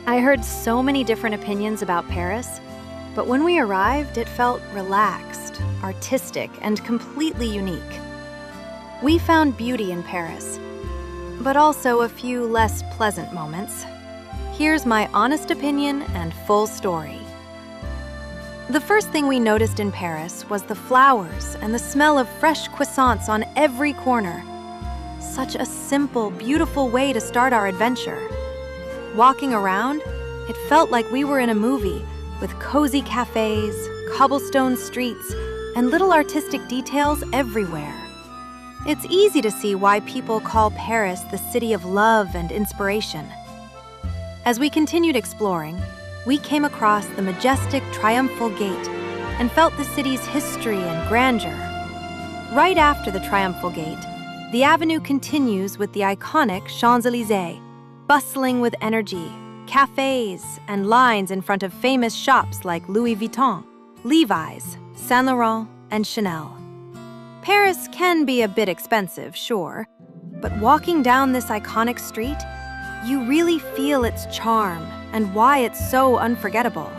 I heard so many different opinions about Paris, but when we arrived, it felt relaxed, artistic, and completely unique. We found beauty in Paris, but also a few less pleasant moments. Here's my honest opinion and full story. The first thing we noticed in Paris was the flowers and the smell of fresh croissants on every corner. Such a simple, beautiful way to start our adventure. Walking around, it felt like we were in a movie with cozy cafes, cobblestone streets, and little artistic details everywhere. It's easy to see why people call Paris the city of love and inspiration. As we continued exploring, we came across the majestic Triumphal Gate and felt the city's history and grandeur. Right after the Triumphal Gate, the avenue continues with the iconic Champs-Élysées, bustling with energy, cafes, and lines in front of famous shops like Louis Vuitton, Levi's, Saint Laurent, and Chanel. Paris can be a bit expensive, sure, but walking down this iconic street, you really feel its charm and why it's so unforgettable.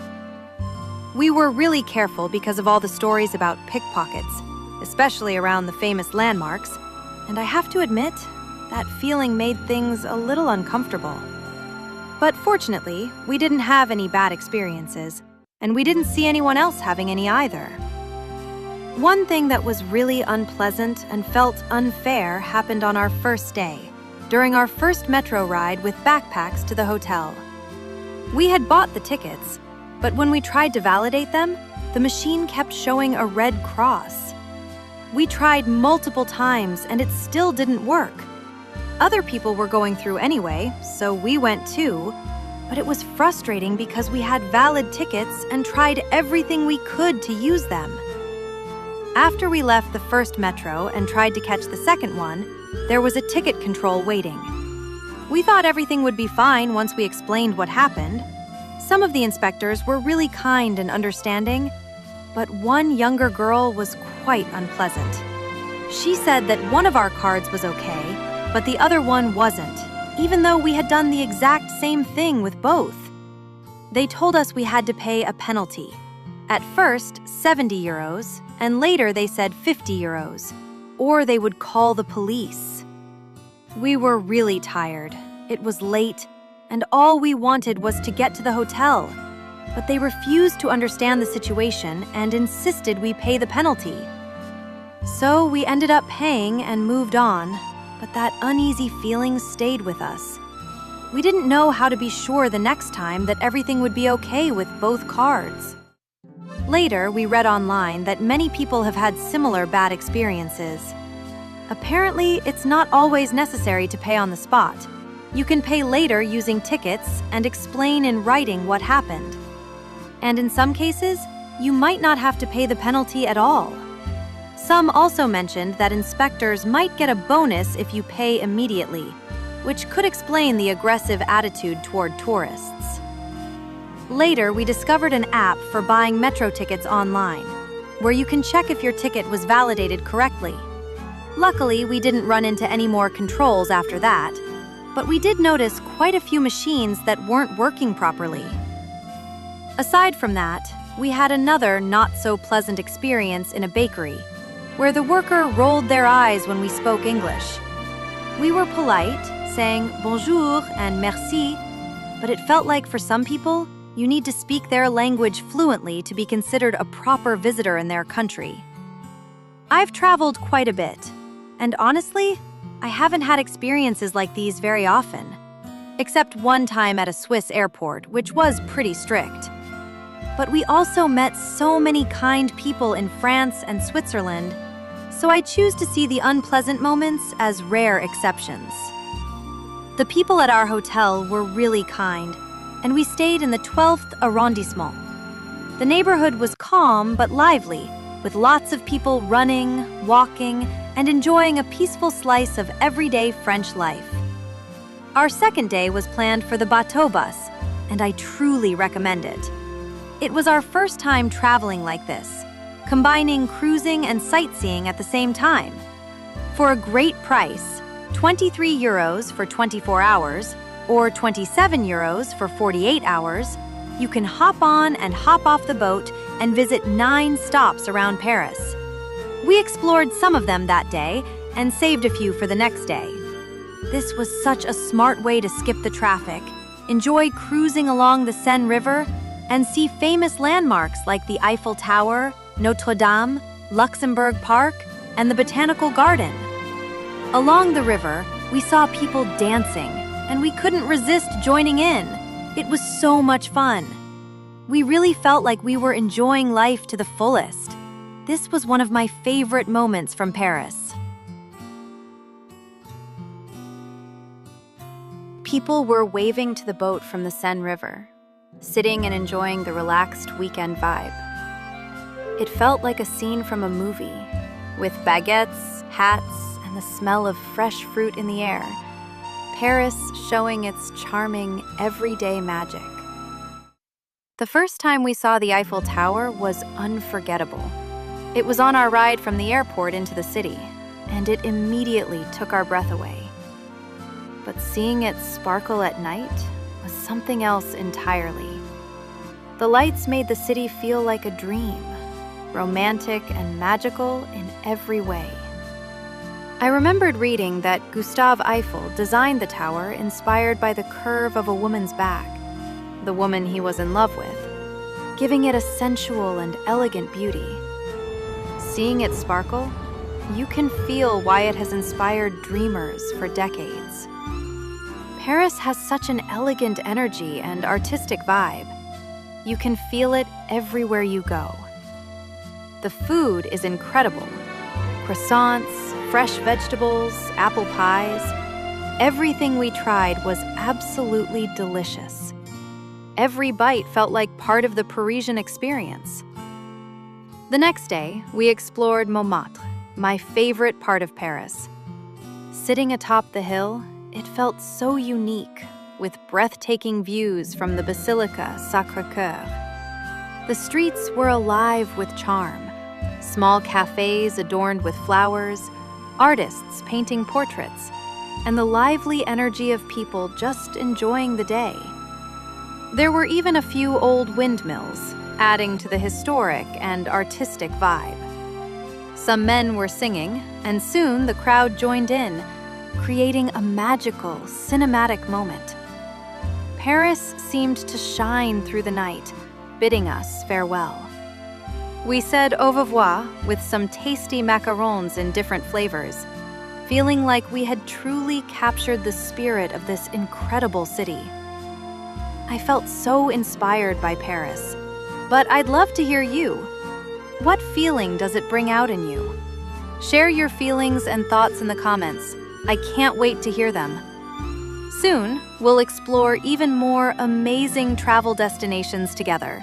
We were really careful because of all the stories about pickpockets, especially around the famous landmarks, and I have to admit, that feeling made things a little uncomfortable. But fortunately, we didn't have any bad experiences, and we didn't see anyone else having any either. One thing that was really unpleasant and felt unfair happened on our first day, during our first metro ride with backpacks to the hotel. We had bought the tickets, but when we tried to validate them, the machine kept showing a red cross. We tried multiple times and it still didn't work. Other people were going through anyway, so we went too, but it was frustrating because we had valid tickets and tried everything we could to use them. After we left the first metro and tried to catch the second one, there was a ticket control waiting. We thought everything would be fine once we explained what happened. Some of the inspectors were really kind and understanding, but one younger girl was quite unpleasant. She said that one of our cards was okay, but the other one wasn't, even though we had done the exact same thing with both. They told us we had to pay a penalty. At first, 70 euros, and later they said 50 euros, or they would call the police. We were really tired. It was late, and all we wanted was to get to the hotel. But they refused to understand the situation and insisted we pay the penalty. So we ended up paying and moved on, but that uneasy feeling stayed with us. We didn't know how to be sure the next time that everything would be okay with both cards. Later, we read online that many people have had similar bad experiences. Apparently, it's not always necessary to pay on the spot. You can pay later using tickets and explain in writing what happened. And in some cases, you might not have to pay the penalty at all. Some also mentioned that inspectors might get a bonus if you pay immediately, which could explain the aggressive attitude toward tourists. Later, we discovered an app for buying metro tickets online, where you can check if your ticket was validated correctly. Luckily, we didn't run into any more controls after that, but we did notice quite a few machines that weren't working properly. Aside from that, we had another not-so-pleasant experience in a bakery, where the worker rolled their eyes when we spoke English. We were polite, saying bonjour and merci, but it felt like for some people, you need to speak their language fluently to be considered a proper visitor in their country. I've traveled quite a bit, and honestly, I haven't had experiences like these very often, except one time at a Swiss airport, which was pretty strict. But we also met so many kind people in France and Switzerland, so I choose to see the unpleasant moments as rare exceptions. The people at our hotel were really kind, and we stayed in the 12th arrondissement. The neighborhood was calm but lively, with lots of people running, walking, and enjoying a peaceful slice of everyday French life. Our second day was planned for the bateau bus, and I truly recommend it. It was our first time traveling like this, combining cruising and sightseeing at the same time. For a great price, 23 euros for 24 hours, or 27 euros for 48 hours, you can hop on and hop off the boat and visit 9 stops around Paris. We explored some of them that day and saved a few for the next day. This was such a smart way to skip the traffic, enjoy cruising along the Seine River, and see famous landmarks like the Eiffel Tower, Notre-Dame, Luxembourg Park, and the Botanical Garden. Along the river, we saw people dancing, and we couldn't resist joining in. It was so much fun. We really felt like we were enjoying life to the fullest. This was one of my favorite moments from Paris. People were waving to the boat from the Seine River, sitting and enjoying the relaxed weekend vibe. It felt like a scene from a movie, with baguettes, hats, and the smell of fresh fruit in the air. Paris showing its charming, everyday magic. The first time we saw the Eiffel Tower was unforgettable. It was on our ride from the airport into the city, and it immediately took our breath away. But seeing it sparkle at night was something else entirely. The lights made the city feel like a dream, romantic and magical in every way. I remembered reading that Gustave Eiffel designed the tower inspired by the curve of a woman's back, the woman he was in love with, giving it a sensual and elegant beauty. Seeing it sparkle, you can feel why it has inspired dreamers for decades. Paris has such an elegant energy and artistic vibe. You can feel it everywhere you go. The food is incredible. Croissants, fresh vegetables, apple pies. Everything we tried was absolutely delicious. Every bite felt like part of the Parisian experience. The next day, we explored Montmartre, my favorite part of Paris. Sitting atop the hill, it felt so unique, with breathtaking views from the Basilica Sacré-Cœur. The streets were alive with charm. Small cafes adorned with flowers, artists painting portraits, and the lively energy of people just enjoying the day. There were even a few old windmills, adding to the historic and artistic vibe. Some men were singing, and soon the crowd joined in, creating a magical, cinematic moment. Paris seemed to shine through the night, bidding us farewell. We said au revoir with some tasty macarons in different flavors, feeling like we had truly captured the spirit of this incredible city. I felt so inspired by Paris, but I'd love to hear you. What feeling does it bring out in you? Share your feelings and thoughts in the comments. I can't wait to hear them. Soon, we'll explore even more amazing travel destinations together.